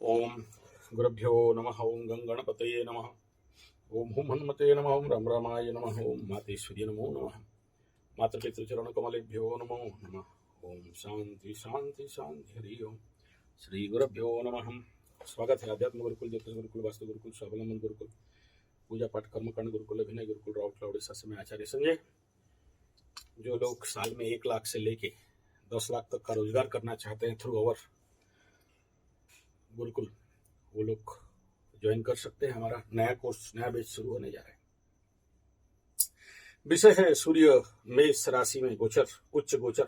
ओम गुरुभ्यो नमः। ओम गंगणपतये नमः। ओम हुम हनुमते नमः। ओम रम रामाय नमः। ओम मातेश्वर्य नमो नमः। मातृपितृचरण कमलेभ्यो नमो नमः। ओम शांति शांति शांति। हरि ओम। श्री गुरुभ्यो नमः। स्वागत है आध्यात्म गुरुकुल, ज्योतिष गुरुकुल, वास्तु गुरुकुल, स्वावलंबन गुरुकुल, पूजा पाठ कर्मकांड गुरुकुल, अभिनय गुरुकुल, राउरकेला उड़ीसा से मैं आचार्य संजय। जो लोग साल में 1 लाख से लेके 10 लाख तक का रोजगार करना चाहते हैं थ्रू अवर गुरुकुल, वो लोग ज्वाइन कर सकते हैं। हमारा नया कोर्स, नया बैच शुरू होने जा रहा है। विषय है सूर्य मेष राशि में गोचर, उच्च गोचर।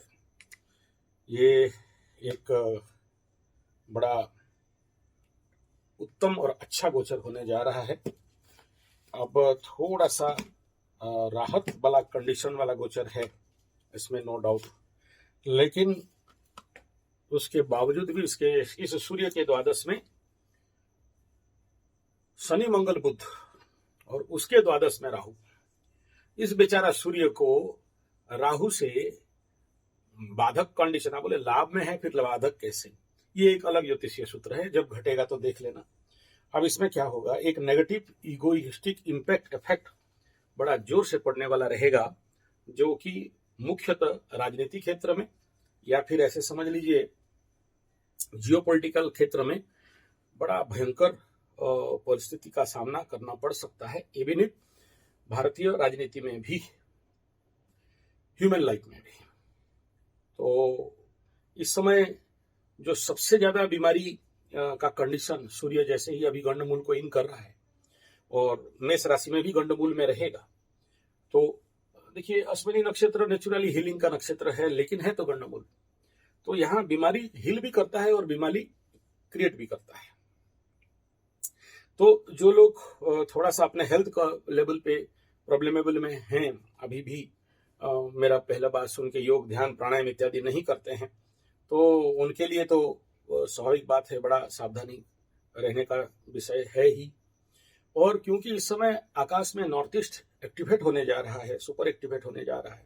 ये एक बड़ा उत्तम और अच्छा गोचर होने जा रहा है। अब थोड़ा सा राहत वाला कंडीशन वाला गोचर है, इसमें नो डाउट, लेकिन उसके बावजूद भी इस सूर्य के द्वादश में शनि मंगल बुध और उसके द्वादश में राहु, इस बेचारा सूर्य को राहु से बाधक कंडीशन, आप बोले लाभ में है फिर बाधक कैसे, ये एक अलग ज्योतिषीय सूत्र है, जब घटेगा तो देख लेना। अब इसमें क्या होगा, एक नेगेटिव इगोइस्टिक इंपैक्ट इफेक्ट बड़ा जोर से पड़ने वाला रहेगा, जो कि मुख्यतः राजनीतिक क्षेत्र में या फिर ऐसे समझ लीजिए जियोपॉलिटिकल क्षेत्र में बड़ा भयंकर परिस्थिति का सामना करना पड़ सकता है। इवन भारतीय राजनीति में भी, ह्यूमन लाइफ में भी। तो इस समय जो सबसे ज्यादा बीमारी का कंडीशन सूर्य जैसे ही अभी गंडमूल को इन कर रहा है और मेष राशि में भी गंडमूल में रहेगा। तो देखिए, अश्विनी नक्षत्र नेचुरली हीलिंग का नक्षत्र है, लेकिन है तो गंडमूल, तो यहाँ बीमारी हील भी करता है और बीमारी क्रिएट भी करता है। तो जो लोग थोड़ा सा अपने हेल्थ का लेवल पे प्रॉब्लमेबल में हैं, अभी भी मेरा पहला बात सुन के योग ध्यान प्राणायाम इत्यादि नहीं करते हैं, तो उनके लिए तो स्वाभाविक बात है, बड़ा सावधानी रहने का विषय है ही। और क्योंकि इस समय आकाश में नॉर्थ ईस्ट एक्टिवेट होने जा रहा है, सुपर एक्टिवेट होने जा रहा है,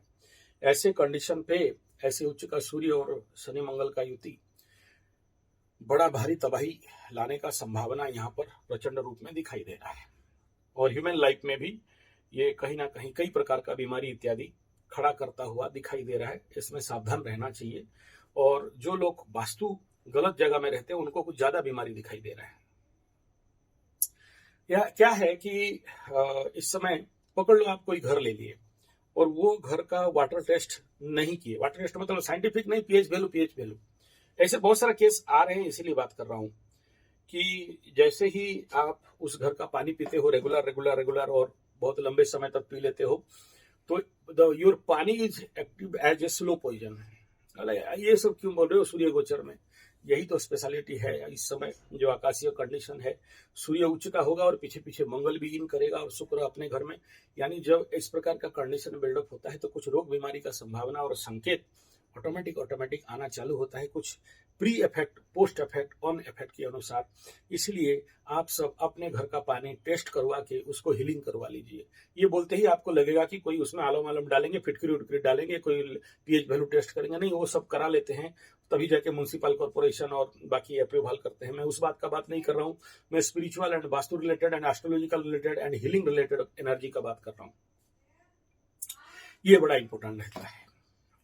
ऐसे कंडीशन पे ऐसे उच्च का सूर्य और शनि मंगल का युति बड़ा भारी तबाही लाने का संभावना यहाँ पर प्रचंड रूप में दिखाई दे रहा है। और ह्यूमन लाइफ में भी ये कहीं ना कहीं कई प्रकार का बीमारी इत्यादि खड़ा करता हुआ दिखाई दे रहा है। इसमें सावधान रहना चाहिए। और जो लोग वास्तु गलत जगह में रहते हैं, उनको कुछ ज्यादा बीमारी दिखाई दे रहा है। या क्या है कि इस समय पकड़ लो, आप कोई घर ले लिए और वो घर का वाटर टेस्ट नहीं किए, वाटर टेस्ट मतलब साइंटिफिक नहीं, पीएच वैल्यू, ऐसे बहुत सारा केस आ रहे हैं। इसीलिए बात कर रहा हूं कि जैसे ही आप उस घर का पानी पीते हो रेगुलर और बहुत लंबे समय तक पी लेते हो, तो your pani is active as a slow poison. ये सब क्यों बोल रहे हो सूर्य गोचर में? यही तो स्पेशलिटी है इस समय जो आकाशीय कंडीशन है। सूर्य उच्च का होगा और पीछे पीछे मंगल भी इन करेगा और शुक्र अपने घर में, यानी जब इस प्रकार का कंडीशन बिल्डअप होता है तो कुछ रोग बीमारी का संभावना और संकेत ऑटोमेटिक आना चालू होता है, कुछ pre effect, post effect, on effect के अनुसार। इसलिए आप सब अपने घर का पानी टेस्ट करवा के उसको हीलिंग करवा लीजिए। ये बोलते ही आपको लगेगा कि कोई उसमें आलम डालेंगे, फिटकरी उटकरी डालेंगे, कोई पीएच वैल्यू टेस्ट करेंगे, नहीं, वो सब करा लेते हैं, तभी जाके म्युनिसिपल कॉर्पोरेशन और बाकी अप्रूवल करते हैं। मैं उस बात का बात नहीं कर रहा हूँ, मैं spiritual and vastu related and astrological related and healing related energy का बात कर रहा हूँ। ये बड़ा इंपॉर्टेंट रहता है।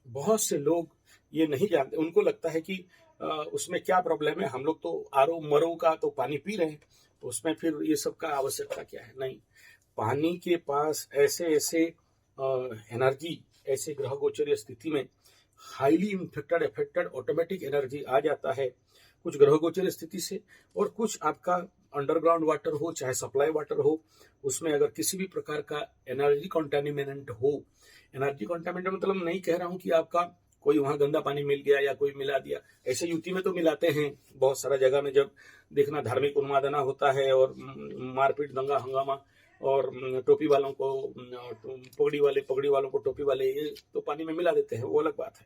बहुत से लोग ये नहीं जानते, उनको लगता है कि उसमें क्या प्रॉब्लम है, हम लोग तो आरओ मरो का तो पानी पी रहे हैं, तो उसमें फिर ये सब का आवश्यकता क्या है? नहीं, पानी के पास ऐसे एनर्जी, ऐसे ग्रह गोचरीय स्थिति में highly infected affected automatic energy आ जाता है, कुछ ग्रह गोचरीय स्थिति से। और कुछ आपका अंडरग्राउंड वाटर हो चाहे सप्लाई वाटर हो, उसमें अगर किसी भी प्रकार का एनर्जी कॉन्टेमिनेंट हो, एनर्जी कॉन्टेमिनेंट मतलब नहीं कह रहा हूं कि आपका कोई वहां गंदा पानी मिल गया या कोई मिला दिया, ऐसे युति में तो मिलाते हैं बहुत सारा जगह में। जब देखना धार्मिक उन्मादना होता है और मारपीट दंगा हंगामा और टोपी वालों को पगड़ी वालों को टोपी वाले, ये तो पानी में मिला देते हैं, वो अलग बात है।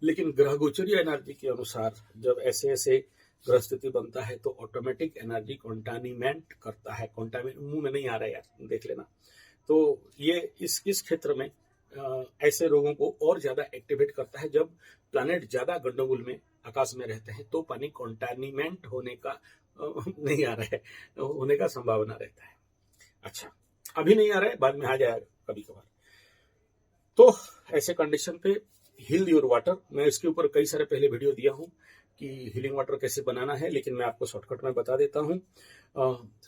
लेकिन ग्रह गोचरीय एनर्जी के अनुसार जब ऐसे ग्रह स्थिति बनता है तो ऑटोमेटिक एनर्जी कॉन्टामिनेट करता है। कॉन्टामिनेट मुंह में नहीं आ रहा है यार, देख लेना। तो ये इस क्षेत्र में ऐसे रोगों को और ज्यादा एक्टिवेट करता है जब प्लैनेट ज्यादा गंडगोल में आकाश में रहते हैं तो पानी कॉन्टामिनेंट होने का नहीं आ रहा है, होने का संभावना रहता है। अच्छा, अभी नहीं आ रहा है, बाद में आ जाएगा कभी कभार। तो ऐसे कंडीशन पे हील योर वाटर, मैं इसके ऊपर कई सारे पहले वीडियो दिया हूं कि हीलिंग वाटर कैसे बनाना है, लेकिन मैं आपको शॉर्टकट में बता देता हूं।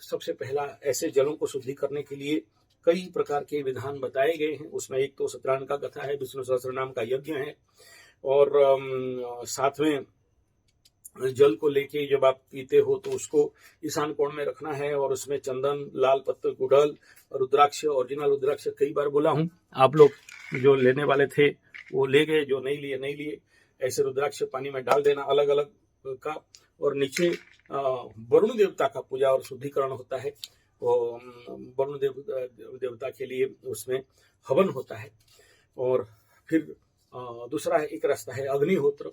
सबसे पहला, ऐसे जलों को शुद्धि करने के लिए कई प्रकार के विधान बताए गए हैं। उसमें एक तो सत्यनारायण का कथा है, विष्णु सहस्त्रनाम का यज्ञ है, और साथ में जल को लेके जब आप पीते हो तो उसको ईशान कोण में रखना है, और उसमें चंदन, लाल पत्थर, गुड़हल, रुद्राक्ष, ओरिजिनल रुद्राक्ष कई बार बोला हूं। आप लोग जो लेने वाले थे वो ले गए, जो नहीं लिए नहीं लिए। ऐसे रुद्राक्ष पानी में डाल देना अलग अलग का, और नीचे वरुण देवता का पूजा और शुद्धिकरण होता है। वरुण देवता के लिए उसमें हवन होता है। और फिर दूसरा है, एक रास्ता है अग्निहोत्र,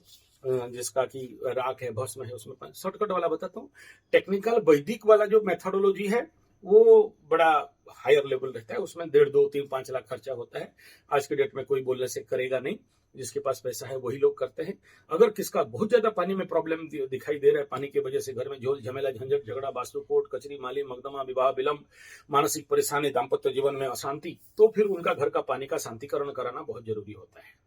जिसका कि राख है, भस्म है, उसमें शॉर्टकट वाला बताता हूँ। टेक्निकल वैदिक वाला जो मेथोडोलॉजी है वो बड़ा हायर लेवल रहता है, उसमें 1.5, 2, 3, 5 लाख खर्चा होता है। आज के डेट में कोई बोलने से करेगा नहीं, जिसके पास पैसा है वही लोग करते हैं। अगर किसका बहुत ज्यादा पानी में प्रॉब्लम दिखाई दे रहा है, पानी की वजह से घर में झोल झमेला, झंझट, झगड़ा, वास्तुकोट, कचरी, माली, मकदमा, विवाह विलंब, मानसिक परेशानी, दाम्पत्य जीवन में अशांति, तो फिर उनका घर का पानी का शांतिकरण कराना बहुत जरूरी होता है।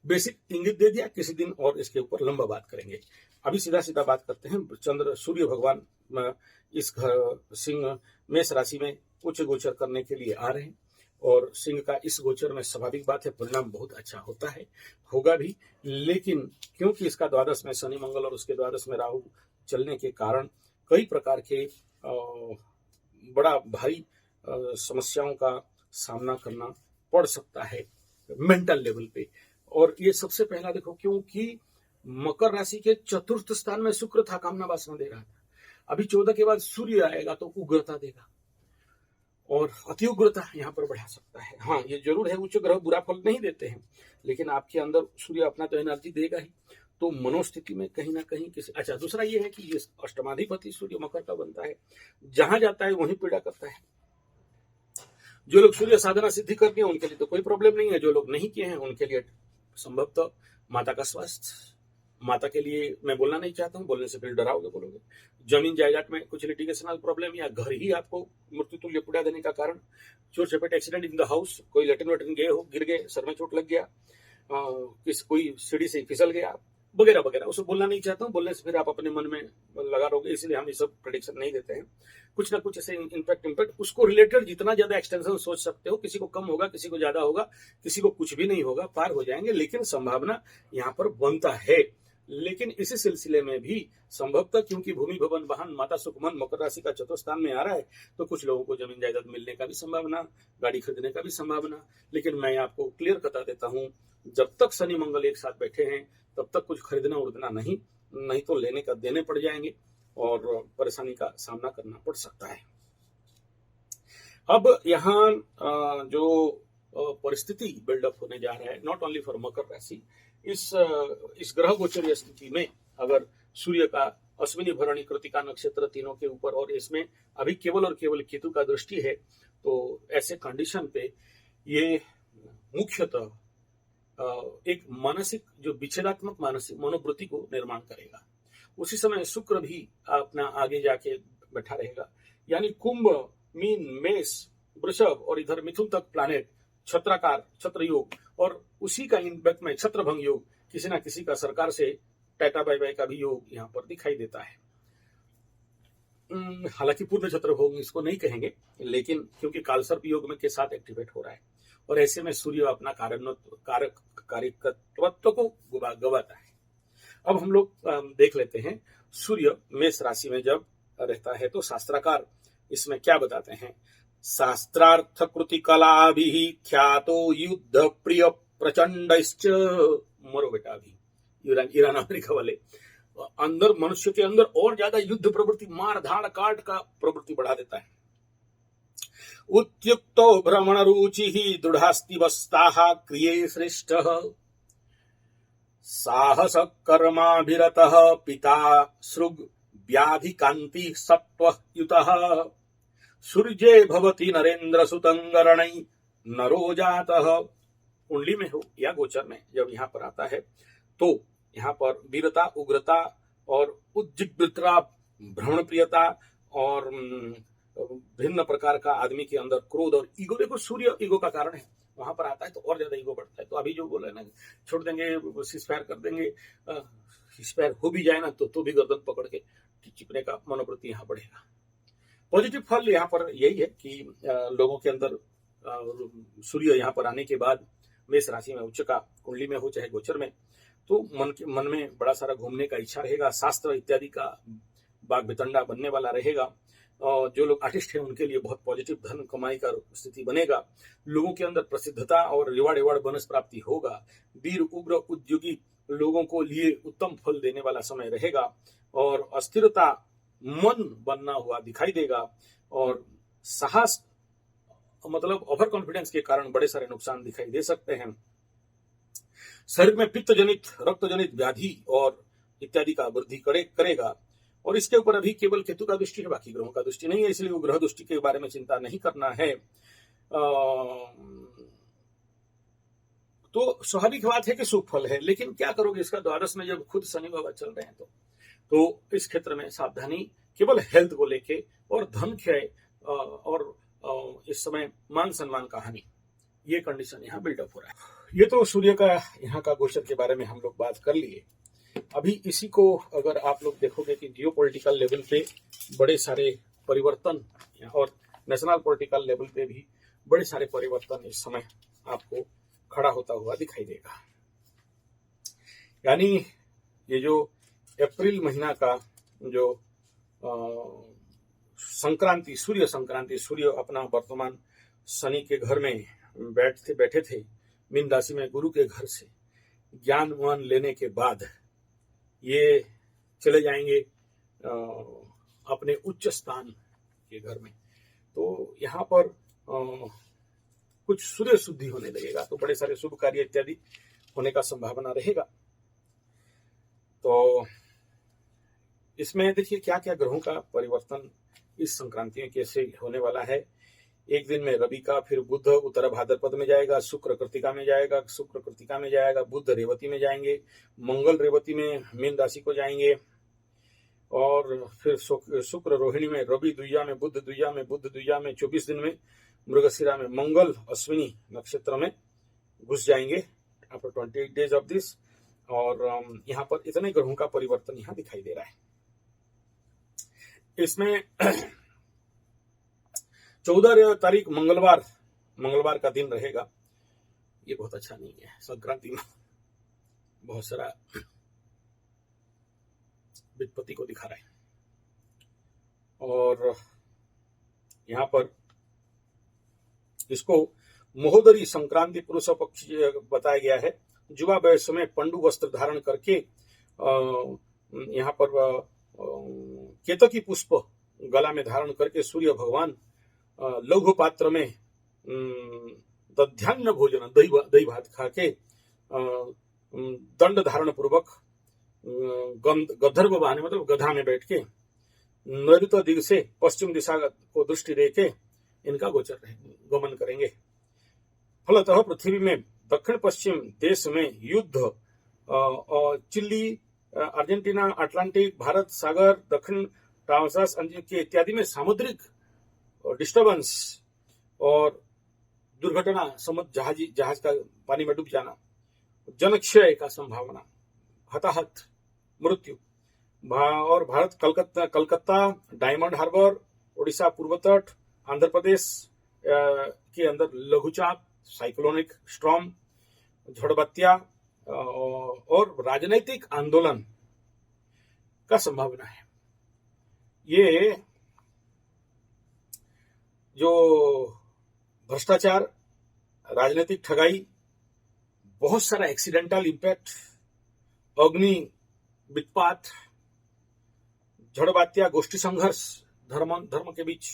बेसिक इंगित दे दिया, किसी दिन और इसके ऊपर लंबा बात करेंगे। अभी सीधा सीधा बात करते हैं। चंद्र, सूर्य भगवान इस सिंह मेष राशि में उच्च गोचर करने के लिए आ रहे हैं, और सिंह का इस गोचर में स्वाभाविक बात है परिणाम बहुत अच्छा होता है, होगा भी। लेकिन क्योंकि इसका द्वादश में शनि मंगल और उसके द्वादश में राहु चलने के कारण कई प्रकार के बड़ा भारी समस्याओं का सामना करना पड़ सकता है मेंटल लेवल पे। और ये सबसे पहला देखो, क्योंकि मकर राशि के चतुर्थ स्थान में शुक्र था, कामना वासना दे रहा था। अभी 14 के बाद सूर्य आएगा तो उग्रता देगा, और अति उग्रता यहाँ पर बढ़ा सकता है। हाँ, ये जरूर है, उच्च ग्रह बुरा फल नहीं देते हैं, लेकिन आपके अंदर सूर्य अपना तो एनर्जी देगा ही। तो मनोस्थिति में कहीं ना कहीं किसी, अच्छा, दूसरा ये है कि ये अष्टमाधिपति सूर्य मकर का बनता है, जहां जाता है वहीं पीड़ा करता है। जो लोग सूर्य साधना सिद्धि करते हैं उनके लिए तो कोई प्रॉब्लम नहीं है, जो लोग नहीं किए हैं उनके लिए संभवतः माता का स्वास्थ्य, माता के लिए मैं बोलना नहीं चाहता हूँ, बोलने से फिर डराओगे, बोलोगे। जमीन जायदाद में कुछ लिटिगेशनल प्रॉब्लम, या घर ही आपको मृत्यु तुल्य पीड़ा देने का कारण, चोट चपेट, एक्सीडेंट इन द हाउस, कोई लेटरिन वेटरिन गए हो, गिर गए, सर में चोट लग गया, कोई सीढ़ी से फिसल गया, वगैरह वगैरह, उसे बोलना नहीं चाहता हूँ, बोलने से फिर आप अपने मन में लगा रहोगे, इसलिए हम ये सब प्रेडिक्शन नहीं देते हैं। कुछ ना कुछ ऐसे इम्पैक्ट उसको रिलेटेड जितना ज्यादा एक्सटेंशन सोच सकते हो, किसी को कम होगा, किसी को ज्यादा होगा, किसी को कुछ भी नहीं होगा, पार हो जाएंगे, लेकिन संभावना यहाँ पर बनता है। लेकिन इसी सिलसिले में भी संभवतः, क्योंकि भूमि भवन वाहन माता सुखमन मकर राशि का चतुर्थ स्थान में आ रहा है, तो कुछ लोगों को जमीन जायदाद मिलने का भी संभावना, गाड़ी खरीदने का भी संभावना। लेकिन मैं आपको क्लियर बता देता हूँ, जब तक शनि मंगल एक साथ बैठे हैं तब तक कुछ खरीदना उड़ना नहीं तो लेने का देने पड़ जाएंगे और परेशानी का सामना करना पड़ सकता है। अब यहाँ जो परिस्थिति बिल्डअप होने जा रहा है, नॉट ओनली फॉर मकर राशि, इस ग्रह गोचरीय स्थिति में अगर सूर्य का अश्विनी भरणी कृतिका नक्षत्र तीनों के ऊपर, और इसमें अभी केवल और केवल केतु का दृष्टि है, तो ऐसे कंडीशन पे ये मुख्यतः एक मानसिक, जो विच्छेदात्मक मानसिक मनोवृत्ति को निर्माण करेगा। उसी समय शुक्र भी अपना आगे जाके बैठा रहेगा, यानी कुंभ, मीन, मेष, वृषभ और इधर मिथुन तक प्लैनेट छत्राकार, छत्र योग, और उसी का इम्पैक्ट में छत्रभंग योग, किसी ना किसी का सरकार से टाटा बाय बाय का भी योग यहाँ पर दिखाई देता है। हालांकि पूर्ण छत्रभंग इसको नहीं कहेंगे, लेकिन क्योंकि कालसर्प योग में के साथ एक्टिवेट हो रहा है, और ऐसे में सूर्य अपना कार्यकत्व को गवाता है। अब हम लोग देख लेते हैं, सूर्य मेष राशि में जब रहता है तो शास्त्रकार इसमें क्या बताते हैं। शास्त्रार्थ कृति कला भी ख्यातो युद्ध प्रिय प्रचंडश्च, मरो बेटा भी, ईरान अमेरिका वाले, अंदर मनुष्य के अंदर और ज्यादा युद्ध प्रवृत्ति, मार धाड़ काट का प्रवृत्ति बढ़ा देता है। उद्युक्तो भ्रमण रुचि दृढ़ास्तिवस्ताः क्रिये श्रेष्ठ, साहस कर्माभिरतः पिता सृग व्याधि कांति सत्वयुतः, सूर्ये भवति नरेंद्र सुतंगरणै नरो जातः। कुंडली में हो या गोचर में जब यहाँ पर आता है तो यहाँ पर वीरता, उग्रता और उज्जिग्रता, भ्रमण प्रियता और भिन्न प्रकार का आदमी के अंदर क्रोध और ईगो, देखो सूर्य ईगो का कारण है, वहां पर आता है तो और ज्यादा ईगो बढ़ता है। तो अभी जो बोले ना छोड़ देंगे, सीजफायर कर देंगे, सीजफायर हो भी जाए ना तो भी गर्दन पकड़ के चिपने का मनोवृत्ति यहाँ बढ़ेगा। पॉजिटिव फल यहाँ पर यही है कि लोगों के अंदर सूर्य यहाँ पर आने के बाद मेष राशि में उच्च का कुंडली में हो चाहे गोचर में, तो मन में बड़ा सारा घूमने का इच्छा रहेगा, शास्त्र इत्यादि का बाग बितंडा बनने वाला रहेगा। और जो लोग आर्टिस्ट हैं उनके लिए बहुत पॉजिटिव धन कमाई का स्थिति बनेगा। लोगों के अंदर प्रसिद्धता और रिवार्ड बोनस प्राप्ति होगा। वीर उग्र उद्योगी लोगों को लिए उत्तम फल देने वाला समय रहेगा और अस्थिरता मन बनना हुआ दिखाई देगा और साहस मतलब ओवर कॉन्फिडेंस के कारण बड़े सारे नुकसान दिखाई दे सकते हैं। शरीर में पित्त जनित, रक्त जनित व्याधि और इत्यादि का वृद्धि करेगा। और इसके ऊपर अभी केवल केतु का दृष्टि है, बाकी ग्रहों का दृष्टि नहीं है, इसलिए वो ग्रह दृष्टि के बारे में चिंता नहीं करना है। तो स्वाभाविक बात है कि शुभ फल है, लेकिन क्या करोगे इसका द्वादश में जब खुद शनि बाबा चल रहे हैं तो इस क्षेत्र में सावधानी केवल हेल्थ को लेके और धन क्षय और इस समय मान सम्मान का हानि, ये कंडीशन यहाँ बिल्डअप हो रहा है। ये तो सूर्य का यहाँ का गोचर के बारे में हम लोग बात कर लिए। अभी इसी को अगर आप लोग देखोगे कि जियोपॉलिटिकल लेवल पे बड़े सारे परिवर्तन और नेशनल पॉलिटिकल लेवल पे भी बड़े सारे परिवर्तन इस समय आपको खड़ा होता हुआ दिखाई देगा। यानी ये जो अप्रैल महीना का जो संक्रांति, सूर्य अपना वर्तमान शनि के घर में बैठे थे मीन राशि में, गुरु के घर से ज्ञान लेने के बाद ये चले जाएंगे अपने उच्च स्थान के घर में। तो यहाँ पर कुछ सूर्य शुद्धि होने लगेगा, तो बड़े सारे शुभ कार्य इत्यादि होने का संभावना रहेगा। तो इसमें देखिए क्या क्या ग्रहों का परिवर्तन इस संक्रांति में कैसे होने वाला है। एक दिन में रवि का, फिर बुध उत्तर भाद्रपद में जाएगा, शुक्र कृतिका में जाएगा, बुध रेवती में जाएंगे, मंगल रेवती में मीन राशि को जाएंगे, और फिर शुक्र रोहिणी में, रवि द्विजा में, बुध द्विजा में 24 दिन में, मृगशिरा में, मंगल अश्विनी नक्षत्र में घुस जाएंगे आफ्टर 28 डेज ऑफ दिस। और यहाँ पर इतने ग्रहों का परिवर्तन यहाँ दिखाई दे रहा है। इसमें 14 तारीख मंगलवार का दिन रहेगा। ये बहुत अच्छा नहीं है, संक्रांति में बहुत सारा विपत्ति को दिखा रहा है। और यहाँ पर इसको महोदरी संक्रांति पुरुष पक्ष बताया गया है। युवा वयस में पंडु वस्त्र धारण करके यहाँ पर केतकी पुष्प गला में धारण करके सूर्य भगवान लघु पात्र में दध्यान्न भोजन दही भात खा के दंड धारण पूर्वक गंधर्व वाहन मतलब गधा में बैठ के नैऋत्य दिग से पश्चिम दिशा को दृष्टि दे के इनका गोचर गमन करेंगे। फलतः पृथ्वी में दक्षिण पश्चिम देश में युद्ध, चिली, अर्जेंटीना, अटलांटिक, भारत सागर, दक्षिण ट्रांसास के इत्यादि में सामुद्रिक डिस्टर्बेंस और दुर्घटना, समुद्र जहाज का पानी में डूब जाना, जनक्षय का संभावना, हताहत, मृत्यु। और भारत कलकत्ता, डायमंड हार्बर, उड़ीसा पूर्व तट, आंध्र प्रदेश के अंदर लघुचाप, साइक्लोनिक स्टॉर्म, झड़बत्तिया और राजनीतिक आंदोलन का संभावना है। ये जो भ्रष्टाचार, राजनीतिक ठगाई, बहुत सारा एक्सीडेंटल इंपैक्ट, अग्नि वित्पात, झड़बात्या, गोष्ठी संघर्ष धर्म के बीच,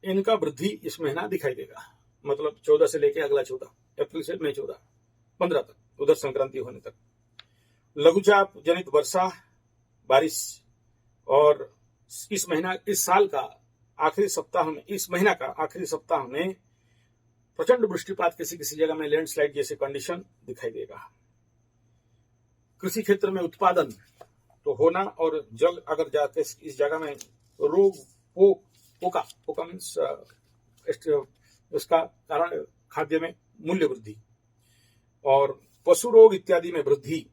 इनका वृद्धि इस महीना दिखाई देगा। मतलब 14 से लेके अगला 14 अप्रैल से मई 15 तक, उधर संक्रांति होने तक लघुचाप जनित वर्षा, बारिश। और इस साल का आखिरी सप्ताह में, इस महीना का आखिरी सप्ताह में प्रचंड वृष्टिपात, किसी किसी जगह में लैंडस्लाइड जैसे कंडीशन दिखाई देगा। कृषि क्षेत्र में उत्पादन तो होना, और जल अगर जाके इस जगह में रोग पोका मीन्स इसका कारण खाद्य में मूल्य वृद्धि, और पशु रोग इत्यादि में वृद्धि,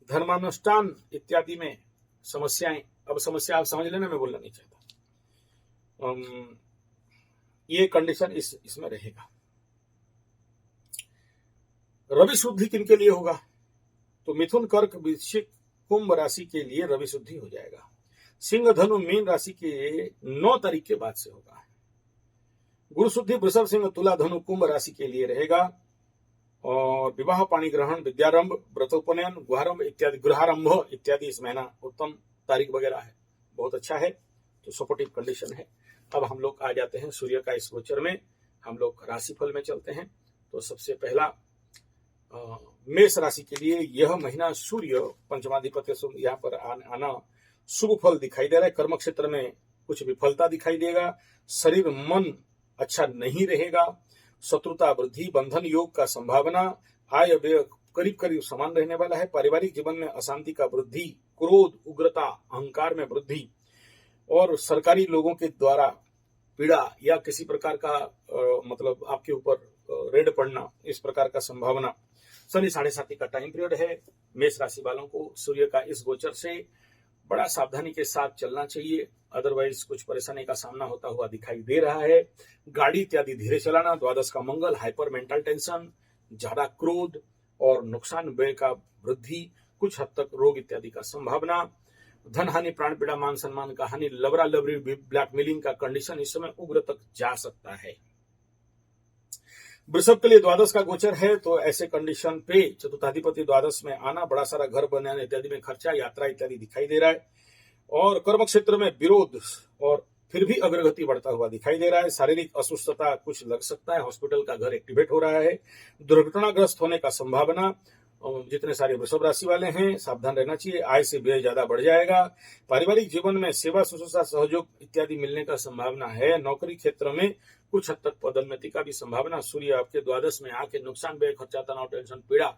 धर्मानुष्ठान इत्यादि में समस्याएं। अब समस्या आप समझ लेना, मैं बोलना नहीं चाहता। ये कंडीशन इसमें रहेगा। रवि शुद्धि किनके लिए होगा? तो मिथुन, कर्क, वृश्चिक, कुंभ राशि के लिए रवि शुद्धि हो जाएगा। सिंह, धनु, मीन राशि के 9 तारीख के बाद से होगा। गुरु शुद्धि वृषभ, सिंह, तुला, धनु, कुंभ राशि के लिए रहेगा। और विवाह, पाणी ग्रहण, विद्यारंभ, व्रतोपनयन, गृहारंभ इत्यादि इस महीना उत्तम तारीख वगैरह है, बहुत अच्छा है, तो सपोर्टिव कंडीशन है। अब हम लोग आ जाते हैं सूर्य का इस गोचर में, हम लोग राशिफल में चलते हैं। तो सबसे पहला मेष राशि के लिए यह महीना सूर्य पंचमाधिपत्य यहाँ पर आना शुभ फल दिखाई दे रहा है। कर्म क्षेत्र में कुछ विफलता दिखाई देगा, शरीर मन अच्छा नहीं रहेगा, शत्रुता वृद्धि, बंधन योग का संभावना, आय व्यय करीब करीब समान रहने वाला है। पारिवारिक जीवन में अशांति का वृद्धि, क्रोध, उग्रता, अहंकार में वृद्धि, और सरकारी लोगों के द्वारा पीड़ा या किसी प्रकार का मतलब आपके ऊपर रेड पड़ना, इस प्रकार का संभावना। शनि 7.5 का टाइम पीरियड है। मेष राशि वालों को सूर्य का इस गोचर से बड़ा सावधानी के साथ चलना चाहिए, अदरवाइज कुछ परेशानी का सामना होता हुआ दिखाई दे रहा है। गाड़ी इत्यादि धीरे चलाना, द्वादश का मंगल, हाइपर मेंटल टेंशन, ज्यादा क्रोध और नुकसान व्यय का वृद्धि, कुछ हद तक रोग इत्यादि का संभावना, धन हानि, प्राण पीड़ा, मान सम्मान का हानि, लवरा लवरी, ब्लैकमेलिंग का कंडीशन इस समय उग्र तक जा सकता है। वृषभ के लिए द्वादश का गोचर है, तो ऐसे कंडीशन पे चतुर्थाधिपति द्वादश में आना, बड़ा सारा घर बनाने इत्यादि में खर्चा, यात्रा इत्यादि दिखाई दे रहा है। और कर्म क्षेत्र में विरोध और फिर भी अग्रगति बढ़ता हुआ दिखाई दे रहा है। शारीरिक असुस्थता कुछ लग सकता है, हॉस्पिटल का घर एक्टिवेट हो रहा है, दुर्घटनाग्रस्त होने का संभावना। जितने सारे वृषभ राशि वाले हैं सावधान रहना चाहिए, आय से व्यय ज्यादा बढ़ जाएगा। पारिवारिक जीवन में सेवा शुश्रूषा सहयोग इत्यादि मिलने का संभावना है। नौकरी क्षेत्र में कुछ हद तक पदोन्नति का भी संभावना। सूर्य आपके द्वादश में आके नुकसान, व्यय, खर्चा, तनाव, टेंशन, पीड़ा,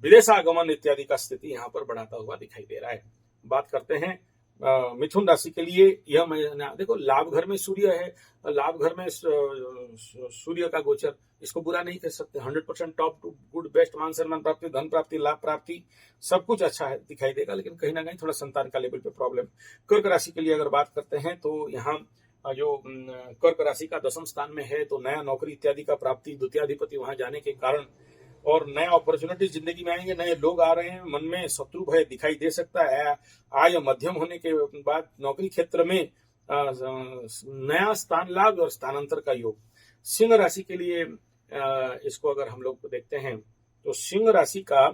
विदेशागमन इत्यादि का स्थिति यहाँ पर बढ़ाता हुआ दिखाई दे रहा है। बात करते हैं मिथुन राशि के लिए। यह महीना देखो, लाभ घर में सूर्य है, लाभ घर में सूर्य का गोचर, इसको बुरा नहीं कह सकते। 100% टॉप टू गुड बेस्ट, मान सम्मान प्राप्ति, धन प्राप्ति, लाभ प्राप्ति, सब कुछ अच्छा है दिखाई देगा, लेकिन कहीं ना कहीं थोड़ा संतान का लेवल पे प्रॉब्लम। कर्क राशि के लिए अगर बात करते हैं तो यहाँ जो कर्क राशि का 10वें स्थान में है, तो नया नौकरी इत्यादि का प्राप्ति, द्वितीयाधिपति वहां जाने के कारण और नए अपॉर्चुनिटी जिंदगी में आएंगे, नए लोग आ रहे हैं, मन में शत्रु भय दिखाई दे सकता है। आय मध्यम होने के बाद नौकरी क्षेत्र में नया स्थान लाभ और स्थानांतर का योग। सिंह राशि के लिए इसको अगर हम लोग देखते हैं तो सिंह राशि का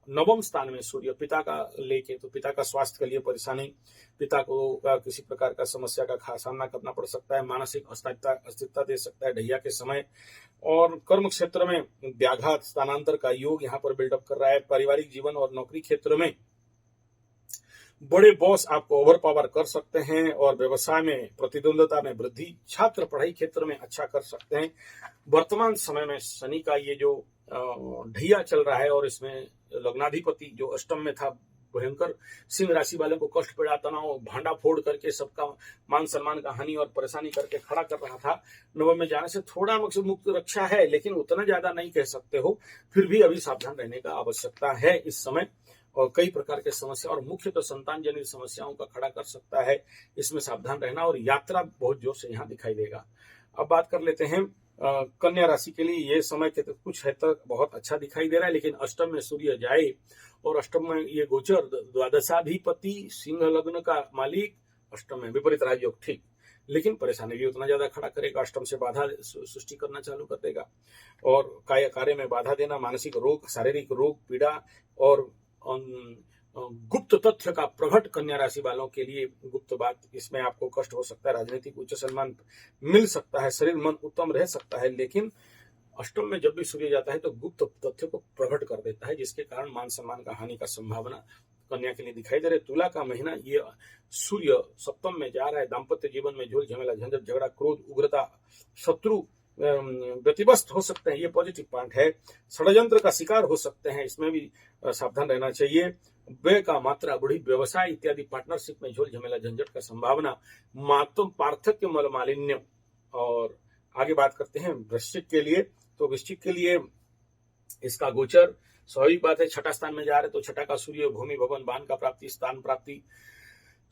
9वें स्थान में सूर्य, पिता का लेके, तो पिता का स्वास्थ्य के लिए परेशानी, पिता को किसी प्रकार का समस्या का सामना करना पड़ सकता है, मानसिक अस्थिरता दे सकता है ढैया के समय। और कर्म क्षेत्र में व्याघात, स्थानांतर का योग यहाँ पर बिल्डअप कर रहा है। पारिवारिक जीवन और नौकरी क्षेत्र में बड़े बॉस आपको ओवर पावर कर सकते हैं, और व्यवसाय में प्रतिद्वंदता में वृद्धि। छात्र पढ़ाई क्षेत्र में अच्छा कर सकते हैं। वर्तमान समय में शनि का ये जो ढैया चल रहा है, और इसमें लग्नाधिपति जो अष्टम में था, भयंकर सिंह राशि वाले को कष्ट पीड़ा, तनाव, भांडा फोड़ करके सबका मान सम्मान का हानि और परेशानी करके खड़ा कर रहा था। नवम में जाने से थोड़ा मुक्त रक्षा है, लेकिन उतना ज्यादा नहीं कह सकते हो, फिर भी अभी सावधान रहने का आवश्यकता है इस समय। और कई प्रकार के समस्या और मुख्यतः संतान जनित समस्याओं का खड़ा कर सकता है, इसमें सावधान रहना। और यात्रा बहुत जोर से यहाँ दिखाई देगा। अब बात कर लेते हैं कन्या राशि के लिए। ये समय के कुछ हद तक बहुत अच्छा दिखाई दे रहा है, लेकिन अष्टम में सूर्य जाए और अष्टम में ये गोचर, द्वादशाधिपति सिंह लग्न का मालिक, अष्टम में विपरीत राजयोग, ठीक, लेकिन परेशानी भी उतना ज्यादा खड़ा करेगा। अष्टम से बाधा सृष्टि करना चालू कर देगा, और कार्य में बाधा देना, मानसिक रोग, शारीरिक रोग, पीड़ा और गुप्त तथ्य का प्रकट कन्या राशि वालों के लिए गुप्त बात, इसमें आपको कष्ट हो सकता है। राजनीतिक उच्च सम्मान मिल सकता है, शरीर मन उत्तम रह सकता है, लेकिन अष्टम में जब भी सूर्य जाता है तो गुप्त तथ्य को प्रकट कर देता है, जिसके कारण मान सम्मान का हानि का संभावना कन्या के लिए दिखाई दे रही है। तुला का महीना, ये सूर्य सप्तम में जा रहा है। दाम्पत्य जीवन में झोल झमेला, झंझट, झगड़ा, क्रोध, उग्रता, शत्रु व्यतिव्यस्त हो सकते हैं, ये पॉजिटिव पॉइंट है। षड्यंत्र का शिकार हो सकते हैं, इसमें भी सावधान रहना चाहिए। व्यय का मात्रा बढ़ी, व्यवसाय इत्यादि पार्टनरशिप में झोल झमेला झंझट का संभावना, मातम पार्थक्य मल मालिन्य। और आगे बात करते हैं वृश्चिक के लिए। तो वृश्चिक के लिए इसका गोचर स्वाभाविक बात है, छठा स्थान में जा रहे तो छठा का सूर्य, भूमि भवन बान का प्राप्ति, स्थान प्राप्ति,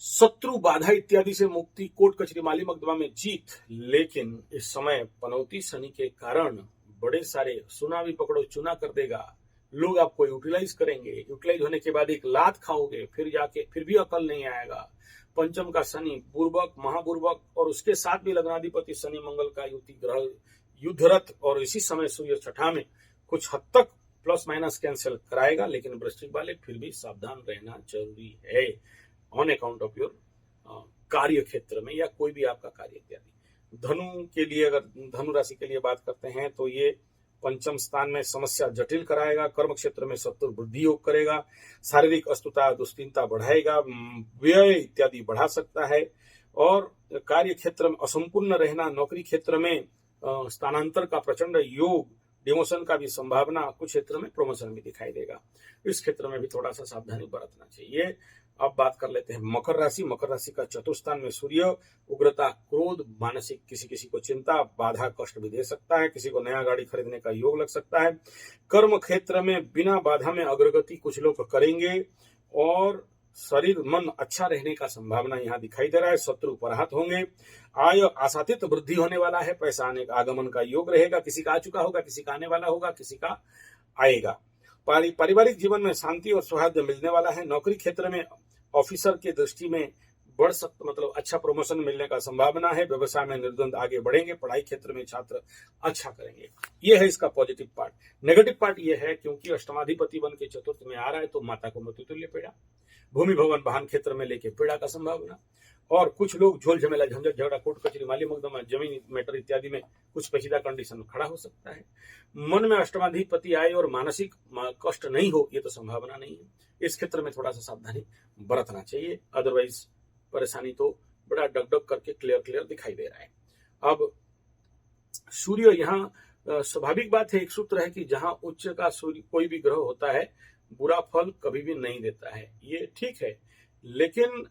शत्रु बाधा इत्यादि से मुक्ति, कोर्ट कचहरी माली मकदमा में जीत। लेकिन इस समय पनौती शनि के कारण बड़े सारे सुना भी पकड़ो चुना कर देगा, लोग आपको यूटिलाइज करेंगे, यूटिलाइज होने के बाद एक लात खाओगे, फिर जाके फिर भी अकल नहीं आएगा। पंचम का शनि बुर्बक महाबुर्बक, और उसके साथ भी लग्नाधिपति शनि मंगल का युति ग्रह युद्धरथ, और इसी समय सूर्य छठा में कुछ हद तक प्लस माइनस कैंसिल कराएगा। लेकिन वृश्चिक वाले फिर भी सावधान रहना जरूरी है ऑन अकाउंट ऑफ योर कार्य क्षेत्र में या कोई भी आपका कार्य इत्यादि। धनु के लिए, अगर धनु राशि के लिए बात करते हैं तो ये पंचम स्थान में समस्या जटिल कराएगा, कर्म क्षेत्र में शत्रु वृद्धि योग करेगा, शारीरिक अस्तुता दुश्चिंता बढ़ाएगा, व्यय इत्यादि बढ़ा सकता है, और कार्य क्षेत्र में असंपूर्ण रहना, नौकरी क्षेत्र में स्थानांतर का प्रचंड योग, डिमोशन का भी संभावना, कुछ क्षेत्र में प्रमोशन भी दिखाई देगा। इस क्षेत्र में भी थोड़ा सा सावधानी बरतना चाहिए। अब बात कर लेते हैं मकर राशि। मकर राशि का चतुर्थ स्थान में सूर्य, उग्रता, क्रोध, मानसिक किसी किसी को चिंता, बाधा, कष्ट भी दे सकता है, किसी को नया गाड़ी खरीदने का योग लग सकता है। कर्म क्षेत्र में बिना बाधा में अग्रगति कुछ लोग करेंगे, और शरीर मन अच्छा रहने का संभावना यहाँ दिखाई दे रहा है। शत्रु पराहत होंगे, आय आशातीत वृद्धि होने वाला है, पैसा आने का आगमन का योग रहेगा, किसी का आ चुका होगा, किसी का आने वाला होगा, किसी का आएगा। पारिवारिक जीवन में शांति और सौहार्द मिलने वाला है। नौकरी क्षेत्र में ऑफिसर के दृष्टि में बढ़ सकता, मतलब अच्छा प्रमोशन मिलने का संभावना है। व्यवसाय में निर्द्वंद आगे बढ़ेंगे, पढ़ाई क्षेत्र में छात्र अच्छा करेंगे। ये है इसका पॉजिटिव पार्ट। नेगेटिव पार्ट ये है, क्योंकि अष्टमाधिपति बन के चतुर्थ में आ रहा है तो माता को मृत्युतुल्य पीड़ा, भूमि भवन वाहन क्षेत्र में लेके पीड़ा का संभावना, और कुछ लोग झोल झमेला झंझट झगड़ा कोर्ट कचहरी माली मुकदमा जमीन मैटर इत्यादि में कुछ पेचीदा कंडीशन खड़ा हो सकता है। मन में अष्टमाधिपति आए और मानसिक कष्ट नहीं हो, ये तो संभावना नहीं है। इस क्षेत्र में थोड़ा सा सावधानी बरतना चाहिए, अदरवाइज परेशानी तो बड़ा डगडग करके क्लियर दिखाई दे रहा है। अब सूर्य यहाँ स्वाभाविक बात है, एक सूत्र है कि जहां उच्च का सूर्य कोई भी ग्रह होता है बुरा फल कभी भी नहीं देता है, ये ठीक है। लेकिन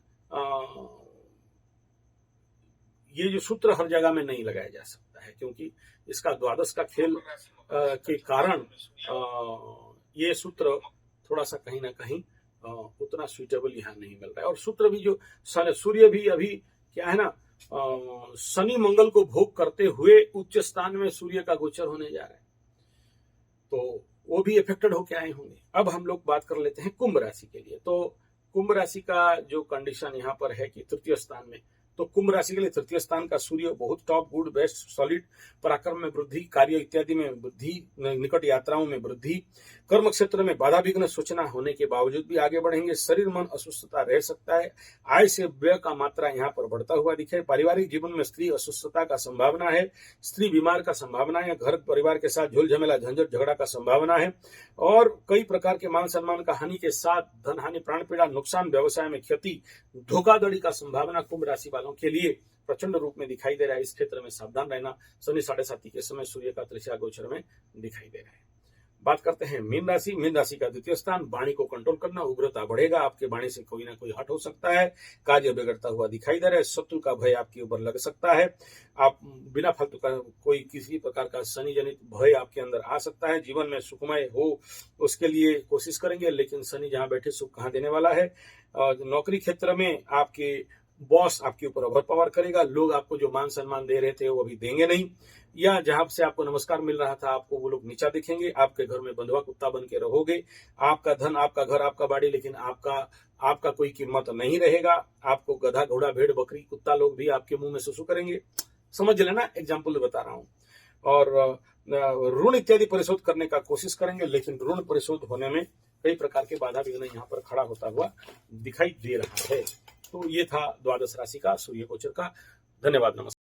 ये जो सूत्र हर जगह में नहीं लगाया जा सकता है, क्योंकि इसका द्वादश का खेल के कारण ये सूत्र थोड़ा सा कहीं ना कहीं उतना सुइटेबल यहाँ नहीं मिल रहा है। और सूत्र भी जो सूर्य भी अभी क्या है ना, शनि मंगल को भोग करते हुए उच्च स्थान में सूर्य का गोचर होने जा रहा है, तो वो भी इफेक्टेड होके आए होंगे। अब हम लोग बात कर लेते हैं कुंभ राशि के लिए। तो कुंभ राशि का जो कंडीशन यहाँ पर है कि तृतीय स्थान में, तो कुंभ राशि के लिए तृतीय स्थान का सूर्य बहुत टॉप, गुड, बेस्ट, सॉलिड, पराक्रम में वृद्धि, कार्य इत्यादि में वृद्धि, निकट यात्राओं में वृद्धि, कर्म क्षेत्र में बाधा विघ्न सूचना होने के बावजूद भी आगे बढ़ेंगे। शरीर मन अस्वस्थता रह सकता है, आय से व्यय का मात्रा यहाँ पर बढ़ता हुआ दिखे। पारिवारिक जीवन में स्त्री अस्वस्थता का संभावना है, स्त्री बीमार का संभावना है, घर परिवार के साथ झोल झमेला झंझट झगड़ा का संभावना है, और कई प्रकार के मान सम्मान का हानि के साथ धन हानि, प्राण पीड़ा, नुकसान, व्यवसाय में क्षति, धोखाधड़ी का संभावना कुंभ राशि वालों के लिए प्रचंड रूप में दिखाई दे रहा है। इस क्षेत्र में सावधान रहना शनि 7:30 के समय सूर्य का त्रिशा गोचर में दिखाई दे रहा है। बात करते हैं मीन राशि। मीन राशि का द्वितीय स्थान, वाणी को कंट्रोल करना, उग्रता बढ़ेगा, आपके वाणी से कोई ना कोई हट हो सकता है, कार्य बिगड़ता हुआ दिखाई दे रहा है, शत्रु का भय आपके ऊपर लग सकता है, आप बिना फालतू का कोई किसी प्रकार का शनि जनित भय आपके अंदर आ सकता है। जीवन में सुखमय हो उसके लिए कोशिश करेंगे, लेकिन शनि जहां बैठे सुख कहां देने वाला है। नौकरी क्षेत्र में आपके बॉस आपके ऊपर ओवर पावर करेगा, लोग आपको जो मान सम्मान दे रहे थे वो अभी देंगे नहीं, या जहां से आपको नमस्कार मिल रहा था आपको वो लोग नीचा दिखेंगे। आपके घर में बंधुआ कुत्ता बन के रहोगे, आपका धन, आपका घर, आपका बाड़ी, लेकिन आपका कोई कीमत नहीं रहेगा। आपको गधा, घोड़ा, भेड़, बकरी, कुत्ता लोग भी आपके मुंह में सुसु करेंगे, समझ लेना, एग्जाम्पल बता रहा हूं। और ऋण इत्यादि परिशोध करने का कोशिश करेंगे, लेकिन ऋण परिशोध होने में कई प्रकार के बाधा विघ्न यहाँ पर खड़ा होता हुआ दिखाई दे रहा है। तो ये था द्वादश राशि का सूर्य गोचर का। धन्यवाद, नमस्कार।